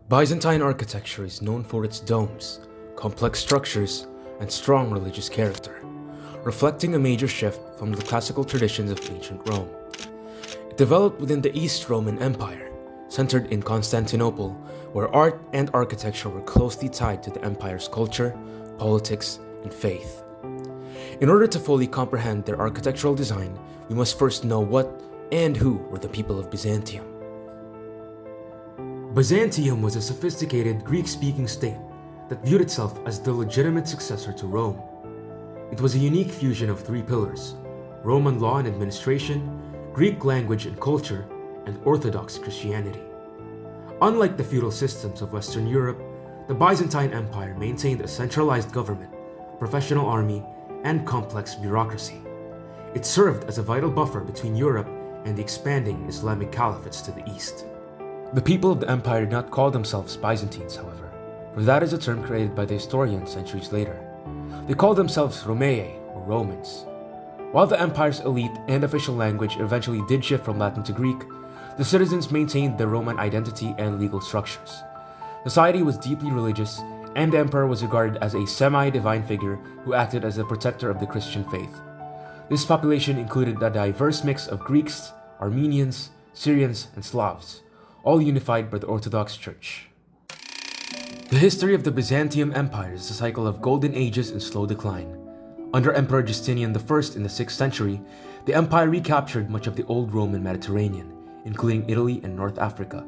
Byzantine architecture is known for its domes, complex structures, and strong religious character, reflecting a major shift from the classical traditions of ancient Rome. It developed within the East Roman Empire, centered in Constantinople, where art and architecture were closely tied to the empire's culture, politics, and faith. In order to fully comprehend their architectural design, we must first know what and who were the people of Byzantium. Byzantium was a sophisticated Greek-speaking state that viewed itself as the legitimate successor to Rome. It was a unique fusion of three pillars: Roman law and administration, Greek language and culture, and Orthodox Christianity. Unlike the feudal systems of Western Europe, the Byzantine Empire maintained a centralized government, professional army, and complex bureaucracy. It served as a vital buffer between Europe and the expanding Islamic caliphates to the east. The people of the empire did not call themselves Byzantines, however, for that is a term created by the historians centuries later. They called themselves Romaei, or Romans. While the empire's elite and official language eventually did shift from Latin to Greek, the citizens maintained their Roman identity and legal structures. Society was deeply religious, and the emperor was regarded as a semi-divine figure who acted as a protector of the Christian faith. This population included a diverse mix of Greeks, Armenians, Syrians, and Slavs, all unified by the Orthodox Church. The history of the Byzantium Empire is a cycle of golden ages and slow decline. Under Emperor Justinian I in the 6th century, the empire recaptured much of the old Roman Mediterranean, including Italy and North Africa.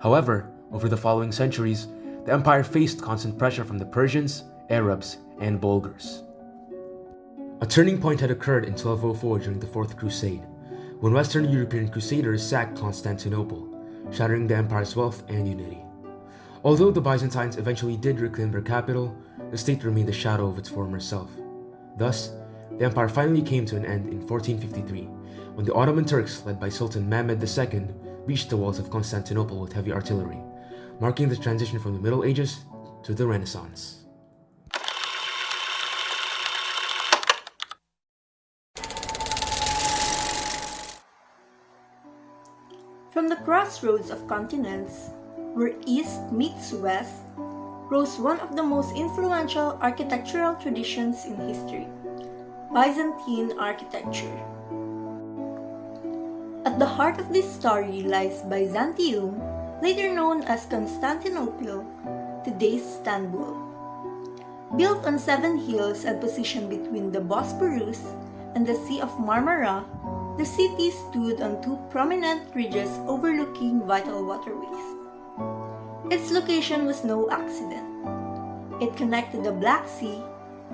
However, over the following centuries, the empire faced constant pressure from the Persians, Arabs, and Bulgars. A turning point had occurred in 1204 during the Fourth Crusade, when Western European crusaders sacked Constantinople, shattering the empire's wealth and unity. Although the Byzantines eventually did reclaim their capital, the state remained a shadow of its former self. Thus, the empire finally came to an end in 1453, when the Ottoman Turks, led by Sultan Mehmed II, reached the walls of Constantinople with heavy artillery, marking the transition from the Middle Ages to the Renaissance. From the crossroads of continents, where East meets West, rose one of the most influential architectural traditions in history: Byzantine architecture. At the heart of this story lies Byzantium, later known as Constantinople, today's Istanbul. Built on 7 hills and positioned between the Bosporus and the Sea of Marmara, the city stood on 2 prominent ridges overlooking vital waterways. Its location was no accident. It connected the Black Sea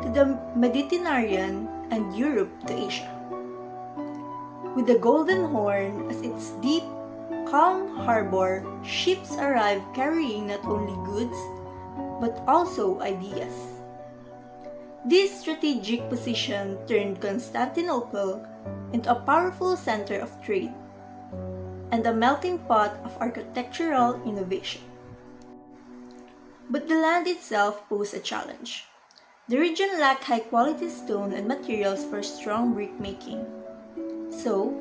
to the Mediterranean and Europe to Asia. With the Golden Horn as its deep, calm harbor, ships arrived carrying not only goods, but also ideas. This strategic position turned Constantinople into a powerful center of trade and a melting pot of architectural innovation. But the land itself posed a challenge. The region lacked high-quality stone and materials for strong brick making. So,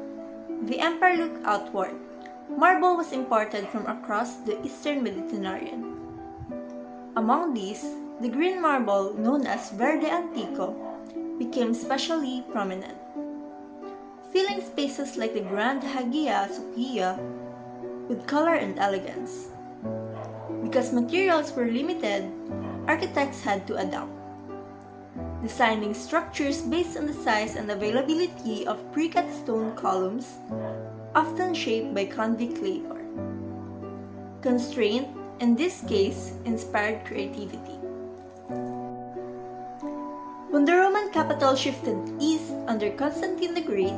the empire looked outward. Marble was imported from across the eastern Mediterranean. Among these, the green marble known as Verde Antico became especially prominent, filling spaces like the Grand Hagia Sophia with color and elegance. Because materials were limited, architects had to adapt, designing structures based on the size and availability of pre-cut stone columns, often shaped by convict labor. Constraint, in this case, inspired creativity. When the Roman capital shifted east under Constantine the Great,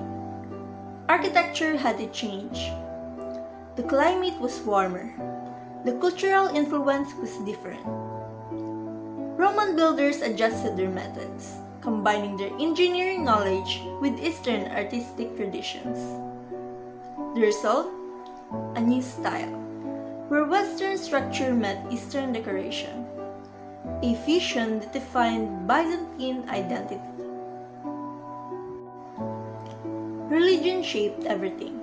architecture had to change. The climate was warmer. The cultural influence was different. Roman builders adjusted their methods, combining their engineering knowledge with Eastern artistic traditions. The result? A new style, where Western structure met Eastern decoration, a fusion that defined Byzantine identity. Religion shaped everything.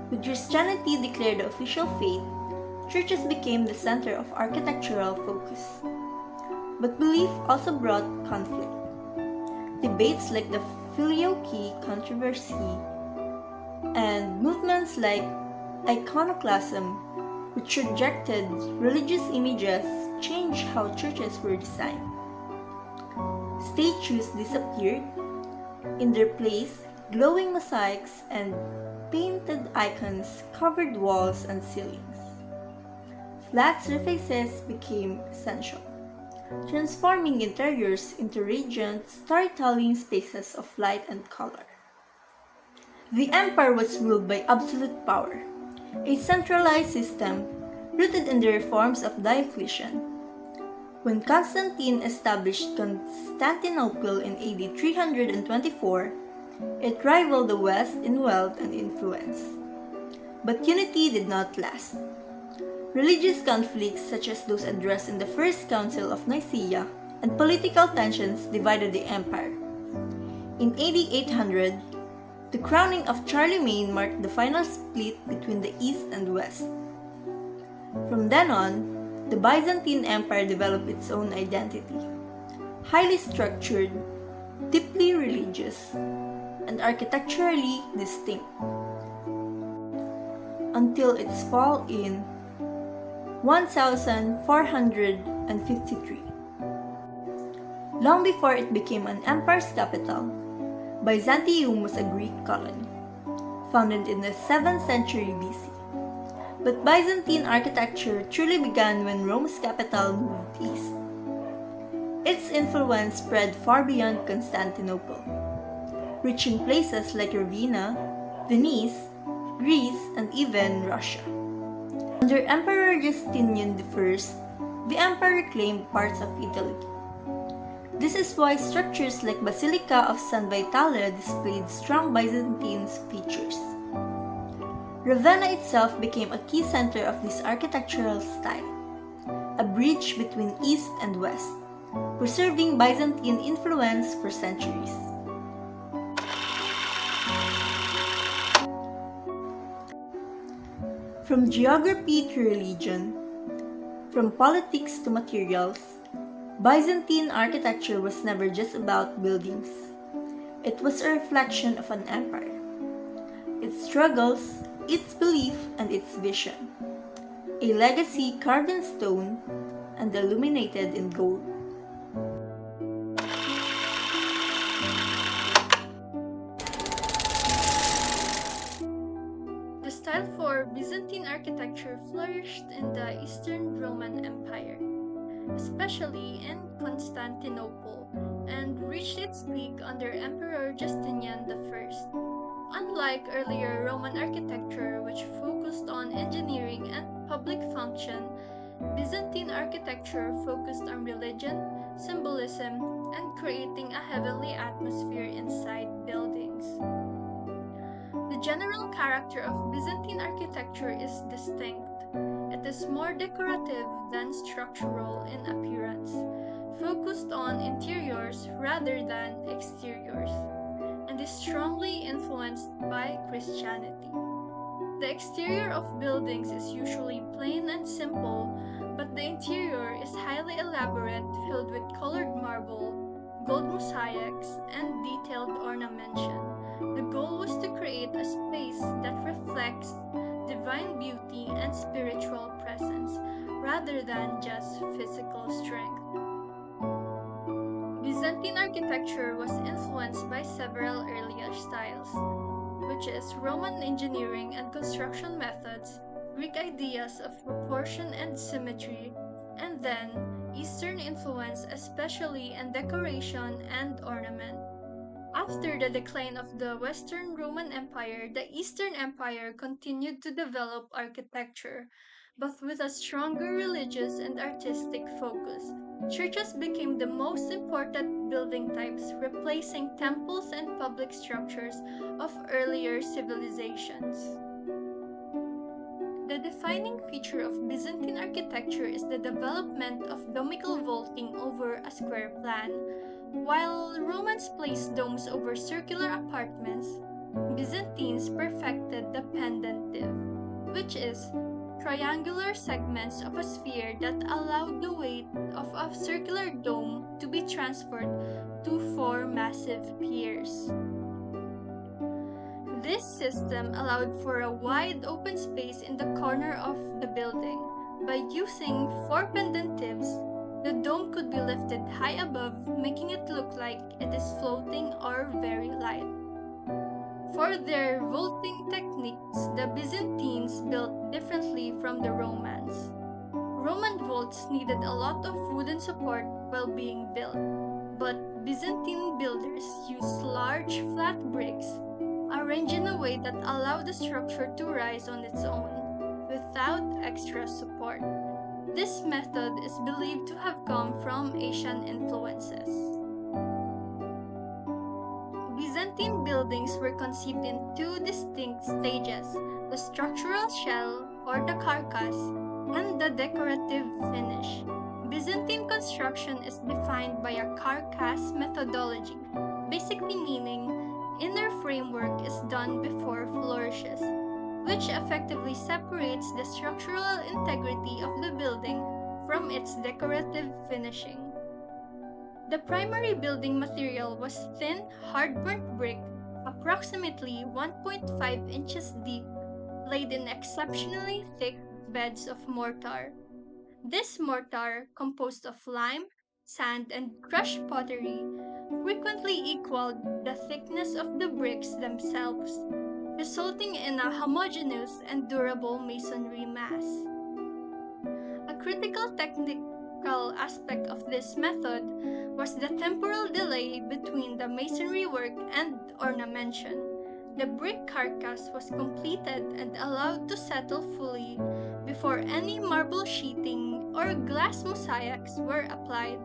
With Christianity declared the official faith, churches became the center of architectural focus. But belief also brought conflict. Debates like the Filioque controversy and movements like iconoclasm, which rejected religious images, changed how churches were designed. Statues disappeared. In their place, glowing mosaics and painted icons covered walls and ceilings. Flat surfaces became essential, transforming interiors into radiant, storytelling spaces of light and color. The empire was ruled by absolute power, a centralized system rooted in the reforms of Diocletian. When Constantine established Constantinople in AD 324, it rivaled the West in wealth and influence. But unity did not last. Religious conflicts such as those addressed in the First Council of Nicaea and political tensions divided the empire. In AD 800, the crowning of Charlemagne marked the final split between the East and West. From then on, the Byzantine Empire developed its own identity, highly structured, deeply religious, and architecturally distinct, until its fall in 1453. Long before it became an empire's capital, Byzantium was a Greek colony, founded in the 7th century BC. But Byzantine architecture truly began when Rome's capital moved east. Its influence spread far beyond Constantinople, reaching places like Ravenna, Venice, Greece, and even Russia. Under Emperor Justinian I, the empire claimed parts of Italy. This is why structures like Basilica of San Vitale displayed strong Byzantine features. Ravenna itself became a key center of this architectural style, a bridge between East and West, preserving Byzantine influence for centuries. From geography to religion, from politics to materials, Byzantine architecture was never just about buildings. It was a reflection of an empire, its struggles, its belief, and its vision. A legacy carved in stone and illuminated in gold. The style for Byzantine architecture flourished in the Eastern Roman Empire, especially in Constantinople, and reached its peak under Emperor Justinian I. Unlike earlier Roman architecture, which focused on engineering and public function, Byzantine architecture focused on religion, symbolism, and creating a heavenly atmosphere inside buildings. The general character of Byzantine architecture is distinct. It is more decorative than structural in appearance, focused on interiors rather than exteriors, and is strongly influenced by Christianity. The exterior of buildings is usually plain and simple, but the interior is highly elaborate, filled with colored marble, gold mosaics, and detailed ornamentation. The goal was to create a space that reflects divine beauty and spiritual presence, rather than just physical strength. Byzantine architecture was influenced by several earlier styles, which is Roman engineering and construction methods, Greek ideas of proportion and symmetry, and then Eastern influence, especially in decoration and ornament. After the decline of the Western Roman Empire, the Eastern Empire continued to develop architecture, but with a stronger religious and artistic focus. Churches became the most important building types, replacing temples and public structures of earlier civilizations. The defining feature of Byzantine architecture is the development of domical vaulting over a square plan. While Romans placed domes over circular apartments, Byzantines perfected the pendentive, which is triangular segments of a sphere that allowed the weight of a circular dome to be transferred to four massive piers. This system allowed for a wide open space in the corner of the building. By using four pendentives, the dome could be lifted high above, making it look like it is floating or very light. For their vaulting techniques, the Byzantines built differently from the Romans. Roman vaults needed a lot of wooden support while being built, but Byzantine builders used large flat bricks arranged in a way that allowed the structure to rise on its own without extra support. This method is believed to have come from Asian influences. Byzantine buildings were conceived in two distinct stages: the structural shell, or the carcass, and the decorative finish. Byzantine construction is defined by a carcass methodology, basically meaning inner framework is done before flourishes, which effectively separates the structural integrity of the building from its decorative finishing. The primary building material was thin, hard-burnt brick, approximately 1.5 inches deep, laid in exceptionally thick beds of mortar. This mortar, composed of lime, sand, and crushed pottery, frequently equaled the thickness of the bricks themselves, resulting in a homogeneous and durable masonry mass. A critical technical aspect of this method was the temporal delay between the masonry work and ornamentation. The brick carcass was completed and allowed to settle fully before any marble sheeting or glass mosaics were applied.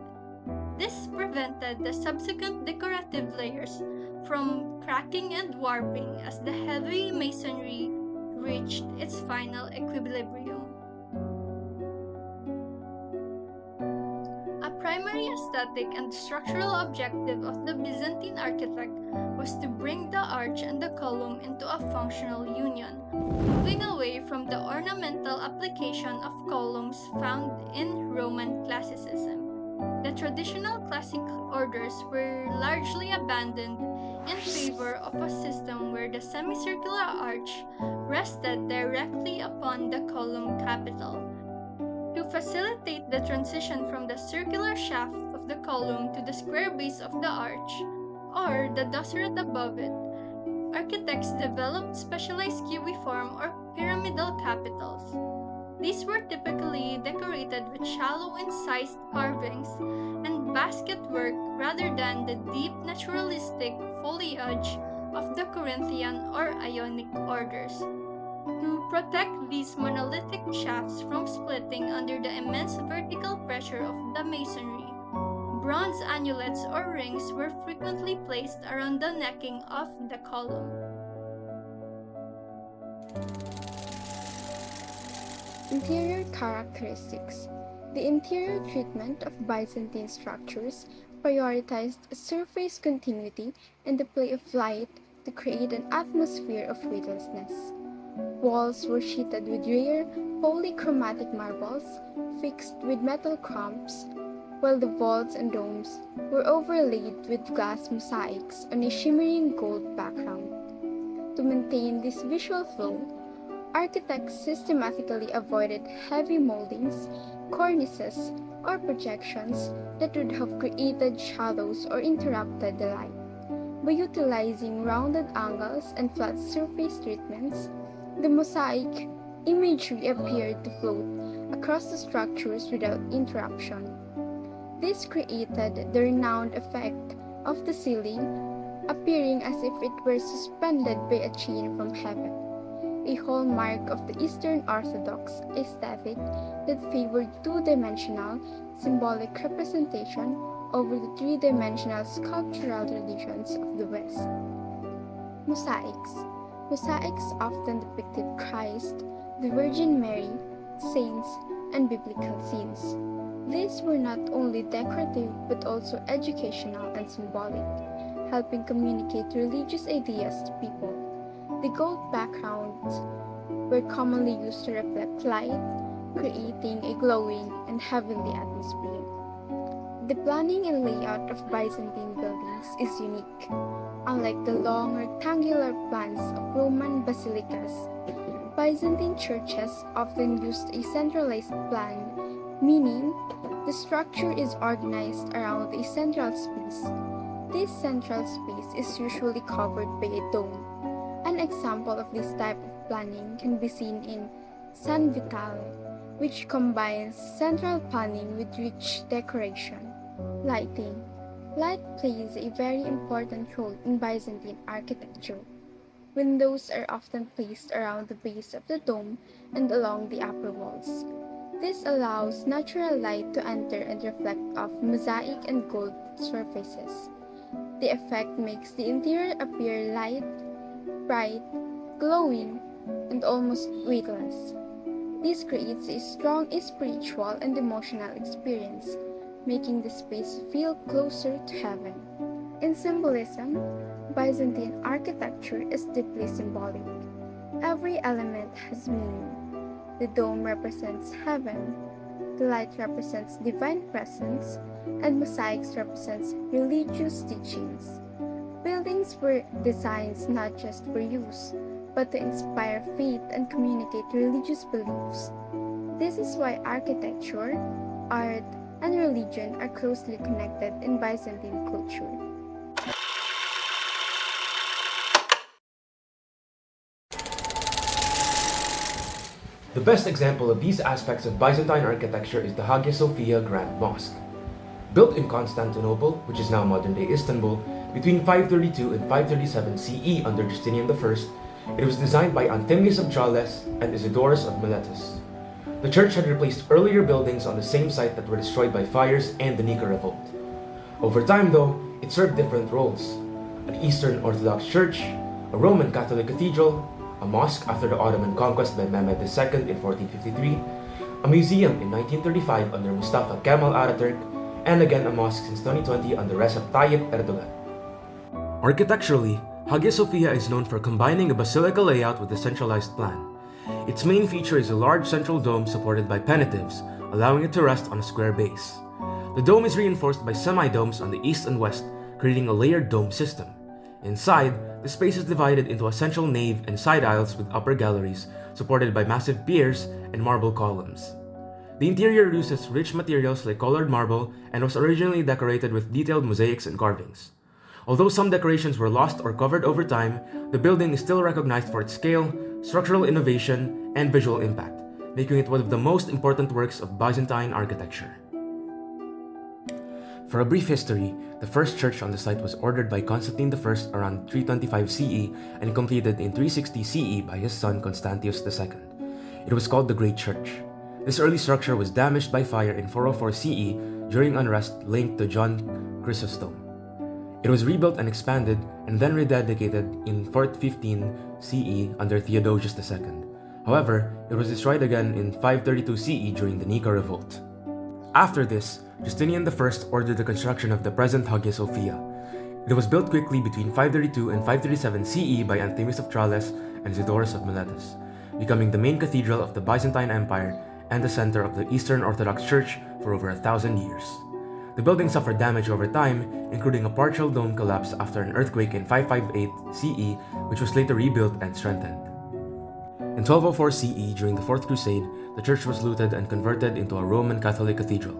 This prevented the subsequent decorative layers from cracking and warping as the heavy masonry reached its final equilibrium. A primary aesthetic and structural objective of the Byzantine architect was to bring the arch and the column into a functional union, moving away from the ornamental application of columns found in Roman classicism. The traditional classic orders were largely abandoned in favor of a system where the semicircular arch rested directly upon the column capital. To facilitate the transition from the circular shaft of the column to the square base of the arch, or the dosseret above it, architects developed specialized cubiform or pyramidal capitals. These were typically decorated with shallow incised carvings and basket work rather than the deep naturalistic foliage of the Corinthian or Ionic orders. To protect these monolithic shafts from splitting under the immense vertical pressure of the masonry, bronze amulets or rings were frequently placed around the necking of the column. Interior characteristics. The interior treatment of Byzantine structures prioritized surface continuity and the play of light to create an atmosphere of weightlessness. Walls were sheeted with rare polychromatic marbles fixed with metal clamps, while the vaults and domes were overlaid with glass mosaics on a shimmering gold background. To maintain this visual flow, architects systematically avoided heavy moldings, cornices, or projections that would have created shadows or interrupted the light. By utilizing rounded angles and flat surface treatments, the mosaic imagery appeared to float across the structures without interruption. This created the renowned effect of the ceiling appearing as if it were suspended by a chain from heaven, a hallmark of the Eastern Orthodox aesthetic that favored two-dimensional symbolic representation over the three-dimensional sculptural traditions of the West. Mosaics. Mosaics often depicted Christ, the Virgin Mary, saints, and biblical scenes. These were not only decorative but also educational and symbolic, helping communicate religious ideas to people. The gold background were commonly used to reflect light, creating a glowing and heavenly atmosphere. The planning and layout of Byzantine buildings is unique. Unlike the long rectangular plans of Roman basilicas, Byzantine churches often used a centralized plan, meaning the structure is organized around a central space. This central space is usually covered by a dome. An example of this type of planning can be seen in San Vitale, which combines central planning with rich decoration. Lighting. Light plays a very important role in Byzantine architecture. Windows are often placed around the base of the dome and along the upper walls. This allows natural light to enter and reflect off mosaic and gold surfaces. The effect makes the interior appear light, bright, glowing, and almost weightless. This creates a strong spiritual and emotional experience, making the space feel closer to heaven. In symbolism, Byzantine architecture is deeply symbolic. Every element has meaning. The dome represents heaven, the light represents divine presence, and mosaics represents religious teachings. Buildings were designed not just for use, but to inspire faith and communicate religious beliefs. This is why architecture, art, and religion are closely connected in Byzantine culture. The best example of these aspects of Byzantine architecture is the Hagia Sophia Grand Mosque. Built in Constantinople, which is now modern-day Istanbul, between 532 and 537 CE under Justinian I, it was designed by Anthemius of Tralles and Isidorus of Miletus. The church had replaced earlier buildings on the same site that were destroyed by fires and the Nika Revolt. Over time, though, it served different roles: an Eastern Orthodox church, a Roman Catholic cathedral, a mosque after the Ottoman conquest by Mehmed II in 1453, a museum in 1935 under Mustafa Kemal Ataturk, and again a mosque since 2020 under Recep Tayyip Erdogan. Architecturally, Hagia Sophia is known for combining a basilica layout with a centralized plan. Its main feature is a large central dome supported by penitentives, allowing it to rest on a square base. The dome is reinforced by semi-domes on the east and west, creating a layered dome system. Inside, the space is divided into a central nave and side aisles with upper galleries, supported by massive piers and marble columns. The interior uses rich materials like colored marble and was originally decorated with detailed mosaics and carvings. Although some decorations were lost or covered over time, the building is still recognized for its scale, structural innovation, and visual impact, making it one of the most important works of Byzantine architecture. For a brief history, the first church on the site was ordered by Constantine I around 325 CE and completed in 360 CE by his son Constantius II. It was called the Great Church. This early structure was damaged by fire in 404 CE during unrest linked to John Chrysostom. It was rebuilt and expanded and then rededicated in 415 CE under Theodosius II. However, it was destroyed again in 532 CE during the Nika Revolt. After this, Justinian I ordered the construction of the present Hagia Sophia. It was built quickly between 532 and 537 CE by Anthemius of Tralles and Isidorus of Miletus, becoming the main cathedral of the Byzantine Empire and the center of the Eastern Orthodox Church for over 1,000 years. The building suffered damage over time, including a partial dome collapse after an earthquake in 558 CE, which was later rebuilt and strengthened. In 1204 CE, during the Fourth Crusade, the church was looted and converted into a Roman Catholic cathedral.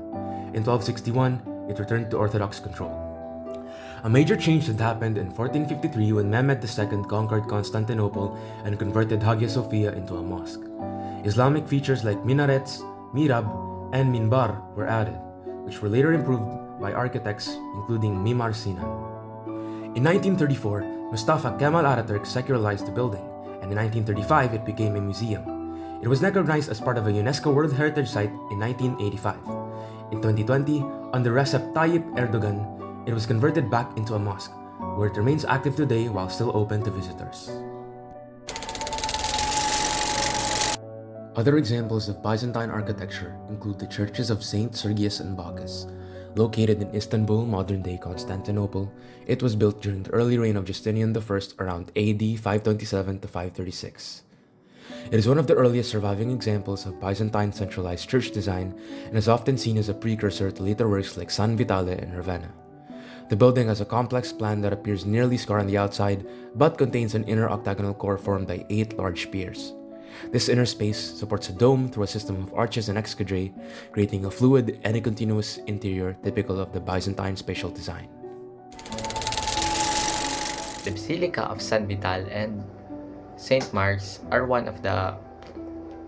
In 1261, it returned to Orthodox control. A major change had happened in 1453 when Mehmed II conquered Constantinople and converted Hagia Sophia into a mosque. Islamic features like minarets, mihrab, and minbar were added, which were later improved by architects including Mimar Sinan. In 1934, Mustafa Kemal Ataturk secularized the building, and in 1935 it became a museum. It was recognized as part of a UNESCO World Heritage Site in 1985. In 2020, under Recep Tayyip Erdogan, it was converted back into a mosque, where it remains active today while still open to visitors. Other examples of Byzantine architecture include the churches of Saint Sergius and Bacchus. Located in Istanbul, modern-day Constantinople, it was built during the early reign of Justinian I around AD 527 to 536. It is one of the earliest surviving examples of Byzantine centralized church design and is often seen as a precursor to later works like San Vitale and Ravenna. The building has a complex plan that appears nearly square on the outside, but contains an inner octagonal core formed by 8 large piers. This inner space supports a dome through a system of arches and escadre, creating a fluid and a continuous interior typical of the Byzantine spatial design. The Basilica of San Vital and St. Mark's are one of the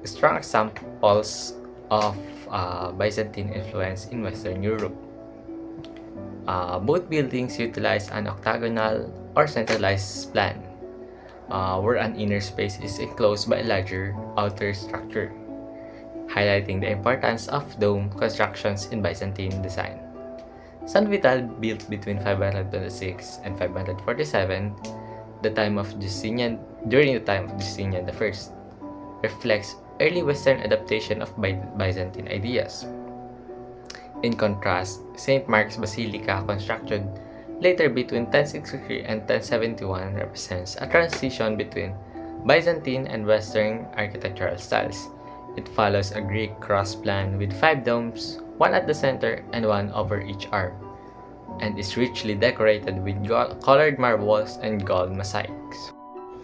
strong examples of Byzantine influence in Western Europe. Both buildings utilize an octagonal or centralized plan, where an inner space is enclosed by a larger outer structure, highlighting the importance of dome constructions in Byzantine design. San Vital, built between 526 and 547, during the time of Justinian I, reflects early Western adaptation of Byzantine ideas. In contrast, St. Mark's Basilica, constructed later between 1063 and 1071, represents a transition between Byzantine and Western architectural styles. It follows a Greek cross plan with 5 domes, one at the center and one over each arm, and is richly decorated with colored marbles and gold mosaics.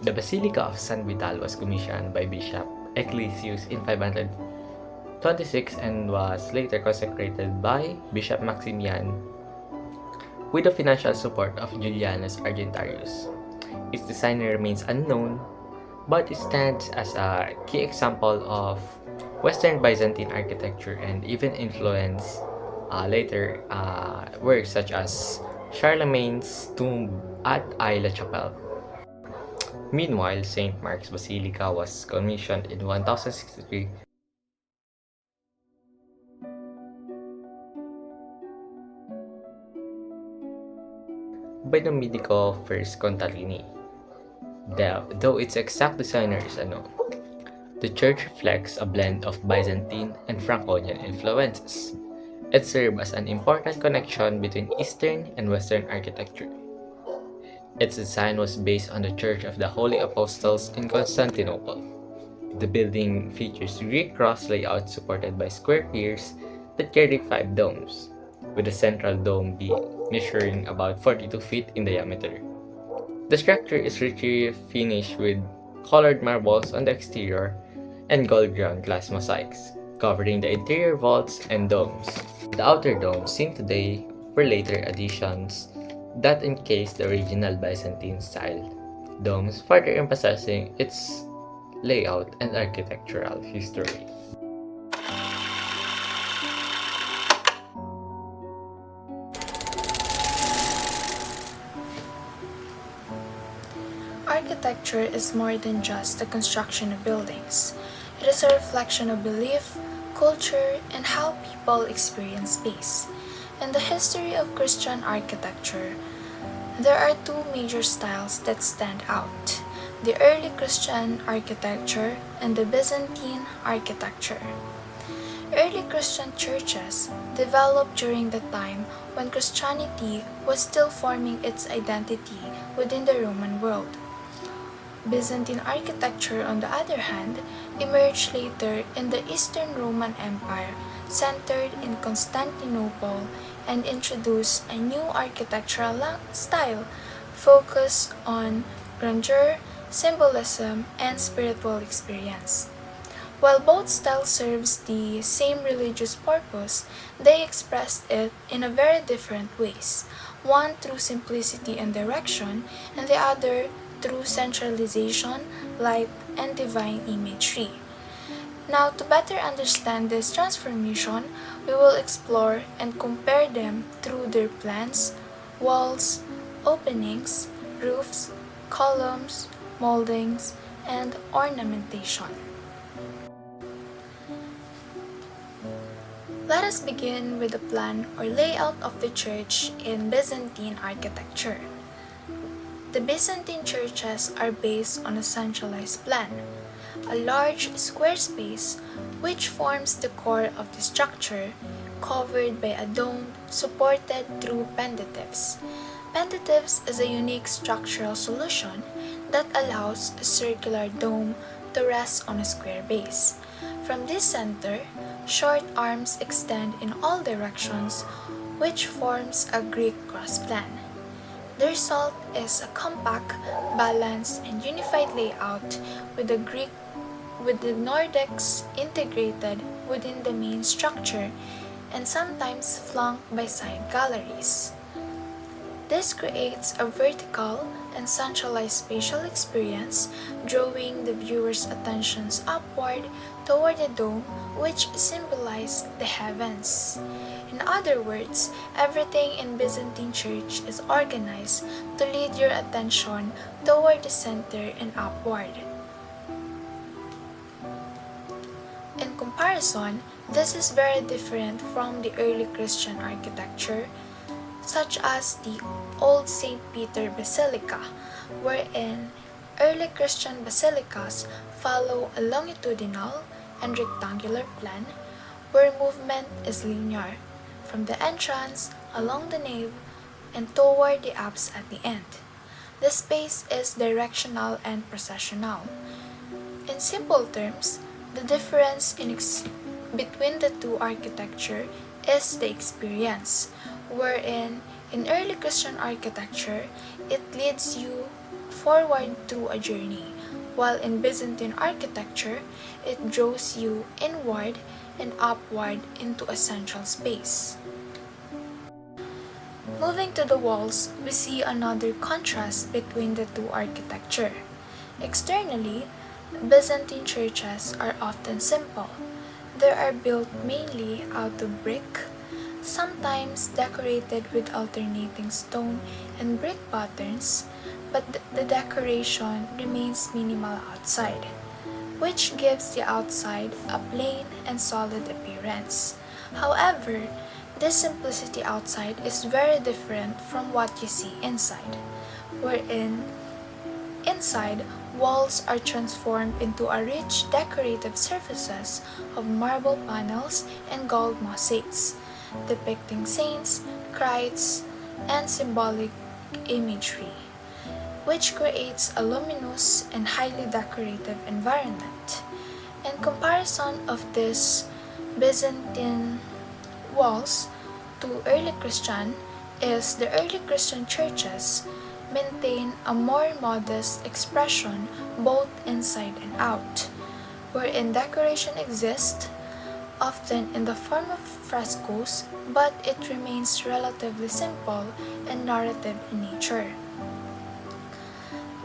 The Basilica of San Vital was commissioned by Bishop Ecclesius in 526 and was later consecrated by Bishop Maximian with the financial support of Julianus Argentarius. Its designer remains unknown, but it stands as a key example of Western Byzantine architecture and even influenced later works such as Charlemagne's tomb at Aix-la-Chapelle. Meanwhile, St. Mark's Basilica was commissioned in 1063 by Domenico I Contarini, though its exact designer is unknown. The church reflects a blend of Byzantine and Franconian influences. It served as an important connection between Eastern and Western architecture. Its design was based on the Church of the Holy Apostles in Constantinople. The building features Greek cross layout supported by square piers that carry 5 domes, with the central dome measuring about 42 feet in diameter. The structure is richly finished with colored marbles on the exterior and gold ground glass mosaics, covering the interior vaults and domes. The outer domes seen today were later additions that encase the original Byzantine style domes, further emphasizing its layout and architectural history. Architecture is more than just the construction of buildings. It is a reflection of belief, culture, and how people experience space. In the history of Christian architecture, there are 2 major styles that stand out: the early Christian architecture and the Byzantine architecture. Early Christian churches developed during the time when Christianity was still forming its identity within the Roman world. Byzantine architecture, on the other hand, emerged later in the Eastern Roman Empire, centered in Constantinople, and introduced a new architectural style focused on grandeur, symbolism, and spiritual experience. While both styles serves the same religious purpose, they expressed it in a very different ways, one through simplicity and direction, and the other through centralization, light, and divine imagery. Now, to better understand this transformation, we will explore and compare them through their plans, walls, openings, roofs, columns, moldings, and ornamentation. Let us begin with the plan or layout of the church in Byzantine architecture. The Byzantine churches are based on a centralized plan, a large square space which forms the core of the structure, covered by a dome supported through pendatives. Pendatives is a unique structural solution that allows a circular dome to rest on a square base. From this center, short arms extend in all directions, which forms a Greek cross plan. The result is a compact, balanced, and unified layout with the Nordics integrated within the main structure and sometimes flanked by side galleries. This creates a vertical and centralized spatial experience, drawing the viewer's attentions upward toward the dome, which symbolizes the heavens. In other words, everything in Byzantine church is organized to lead your attention toward the center and upward. In comparison, this is very different from the early Christian architecture, such as the Old St. Peter Basilica, wherein early Christian basilicas follow a longitudinal and rectangular plan where movement is linear, from the entrance, along the nave, and toward the apse at the end. The space is directional and processional. In simple terms, the difference between the two architecture is the experience, wherein in early Christian architecture, it leads you forward through a journey, while in Byzantine architecture, it draws you inward and upward into a central space. Moving to the walls, we see another contrast between the two architecture. Externally, Byzantine churches are often simple. They are built mainly out of brick, sometimes decorated with alternating stone and brick patterns, but the decoration remains minimal outside, which gives the outside a plain and solid appearance. However, this simplicity outside is very different from what you see inside, wherein inside, walls are transformed into a rich decorative surfaces of marble panels and gold mosaics, depicting saints, Christs, and symbolic imagery, which creates a luminous and highly decorative environment. In comparison of these Byzantine walls to early Christian is the early Christian churches maintain a more modest expression both inside and out, wherein decoration exists, often in the form of frescoes, but it remains relatively simple and narrative in nature.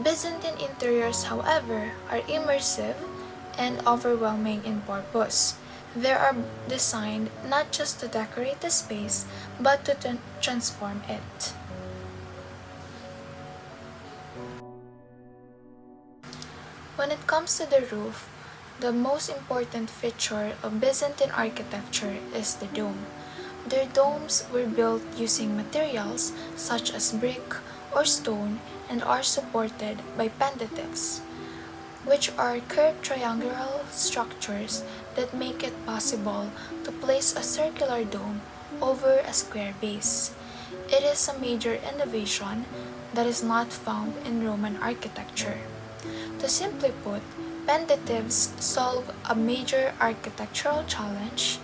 Byzantine interiors, however, are immersive and overwhelming in purpose. They are designed not just to decorate the space, but to transform it. When it comes to the roof, the most important feature of Byzantine architecture is the dome. Their domes were built using materials such as brick or stone and are supported by pendatives, which are curved triangular structures that make it possible to place a circular dome over a square base. It is a major innovation that is not found in Roman architecture. To simply put, pendatives solve a major architectural challenge,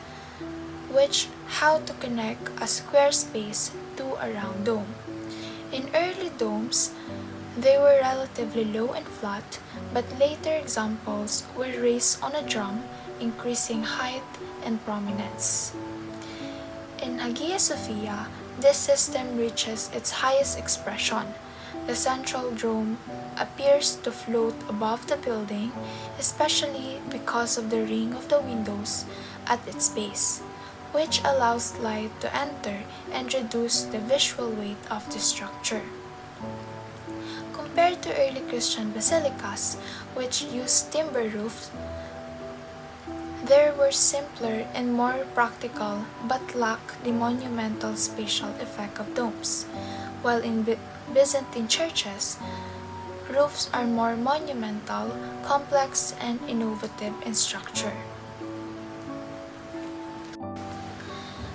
which how to connect a square space to a round dome. In early domes, they were relatively low and flat, but later examples were raised on a drum, increasing height and prominence. In Hagia Sophia, this system reaches its highest expression. The central dome appears to float above the building, especially because of the ring of the windows at its base, which allows light to enter and reduce the visual weight of the structure. Compared to early Christian basilicas, which used timber roofs, they were simpler and more practical but lacked the monumental spatial effect of domes, while in Byzantine churches, roofs are more monumental, complex, and innovative in structure.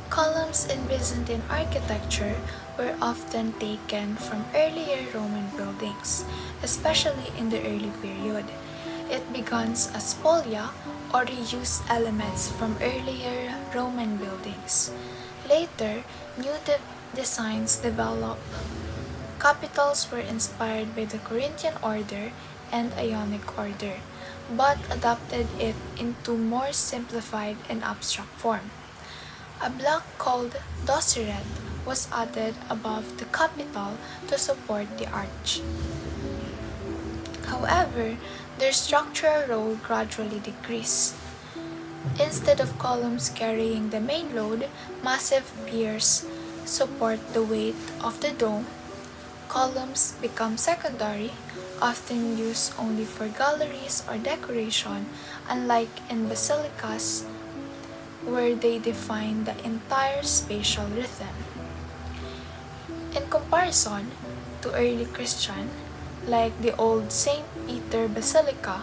Columns in Byzantine architecture were often taken from earlier Roman buildings, especially in the early period. It begins as spolia or reused elements from earlier Roman buildings. Later, new designs developed. Capitals were inspired by the Corinthian order and Ionic order, but adapted it into more simplified and abstract form. A block called dosseret was added above the capital to support the arch. However, their structural role gradually decreased. Instead of columns carrying the main load, massive piers support the weight of the dome. Columns become secondary, often used only for galleries or decoration, unlike in basilicas where they define the entire spatial rhythm. In comparison to early Christian, like the old St. Peter Basilica,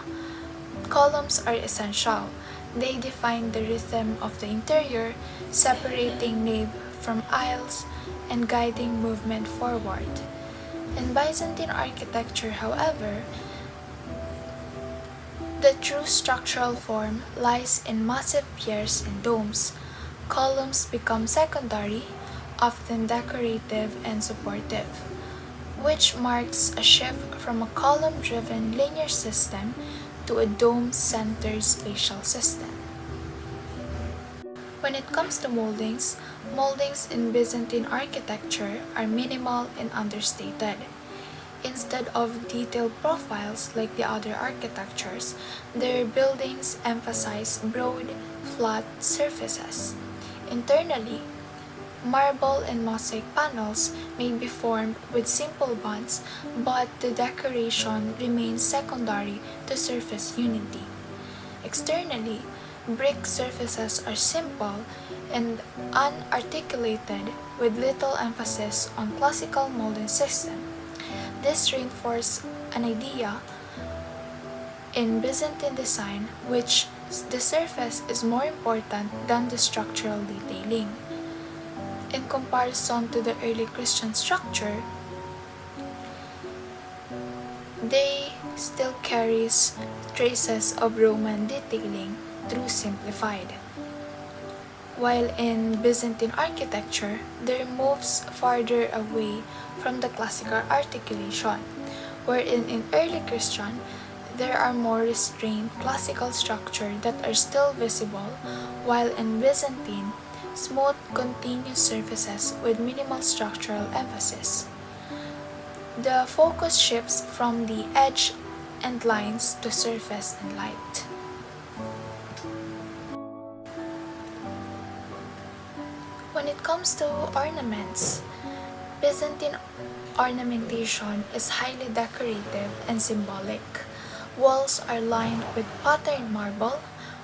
columns are essential. They define the rhythm of the interior, separating nave from aisles and guiding movement forward. In Byzantine architecture, however, the true structural form lies in massive piers and domes. Columns become secondary, often decorative and supportive, which marks a shift from a column-driven linear system to a dome-centered spatial system. When it comes to moldings, moldings in Byzantine architecture are minimal and understated. Instead of detailed profiles like the other architectures, their buildings emphasize broad, flat surfaces. Internally, marble and mosaic panels may be formed with simple bonds, but the decoration remains secondary to surface unity. Externally, brick surfaces are simple and unarticulated with little emphasis on classical molding system. This reinforces an idea in Byzantine design which the surface is more important than the structural detailing. In comparison to the early Christian structure, they still carries traces of Roman detailing though simplified. While in Byzantine architecture, they moves farther away from the classical articulation, wherein in early Christian, there are more restrained classical structure that are still visible, while in Byzantine, smooth continuous surfaces with minimal structural emphasis. The focus shifts from the edge and lines to surface and light. When it comes to ornaments, Byzantine ornamentation is highly decorative and symbolic. Walls are lined with patterned marble,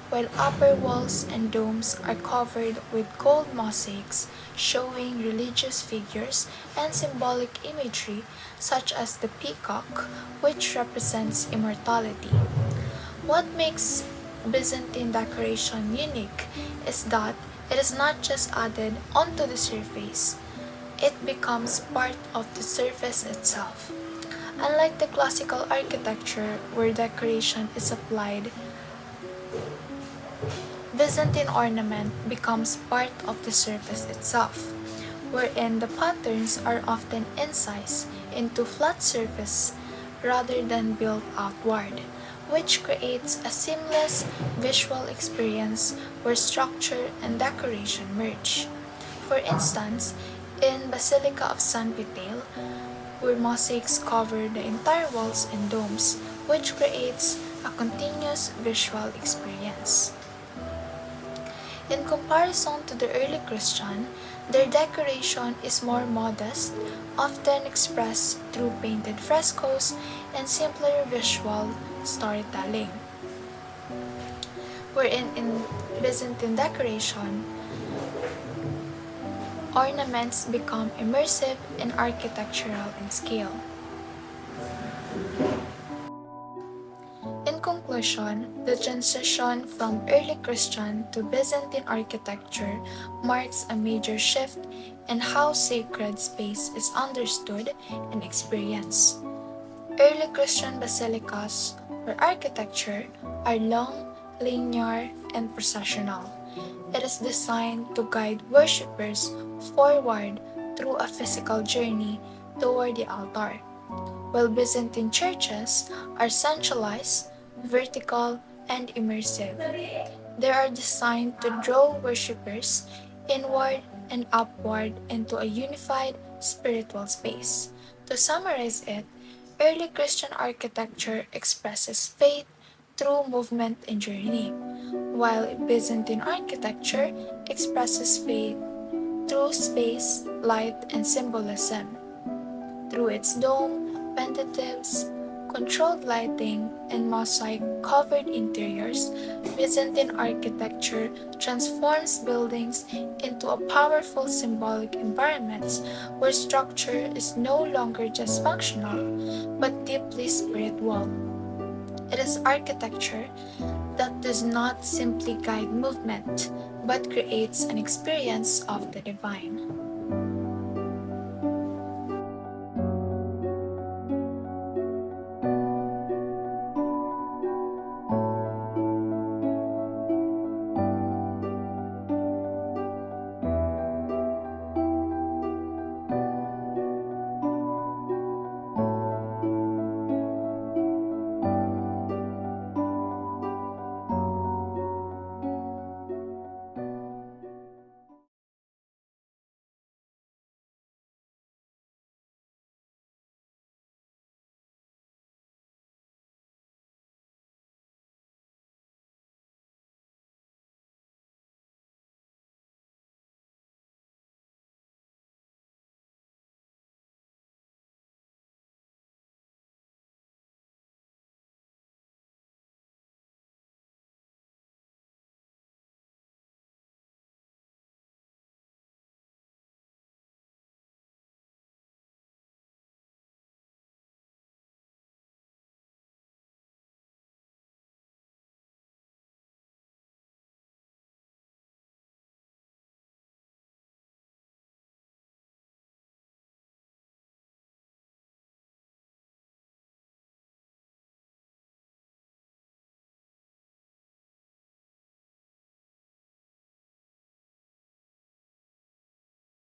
while upper walls and domes are covered with gold mosaics showing religious figures and symbolic imagery such as the peacock, which represents immortality. What makes Byzantine decoration unique is that it is not just added onto the surface, it becomes part of the surface itself. Unlike the classical architecture where decoration is applied, Byzantine ornament becomes part of the surface itself, wherein the patterns are often incised into flat surface rather than built outward, which creates a seamless visual experience where structure and decoration merge. For instance, in Basilica of San Vital, where mosaics cover the entire walls and domes, which creates a continuous visual experience. In comparison to the early Christian, their decoration is more modest, often expressed through painted frescoes and simpler visual storytelling. Wherein in Byzantine decoration, ornaments become immersive and architectural in scale. In conclusion, the transition from early Christian to Byzantine architecture marks a major shift in how sacred space is understood and experienced. Early Christian basilicas or architecture are long, linear, and processional. It is designed to guide worshippers forward through a physical journey toward the altar, while Byzantine churches are centralized, vertical, and immersive. They are designed to draw worshippers inward and upward into a unified spiritual space. To summarize it, early Christian architecture expresses faith through movement and journey, while Byzantine architecture expresses faith through space, light, and symbolism. Through its dome, pentatives, controlled lighting, and mosaic-covered interiors, Byzantine architecture transforms buildings into a powerful symbolic environments where structure is no longer just functional, but deeply spiritual. It is architecture that does not simply guide movement, but creates an experience of the divine.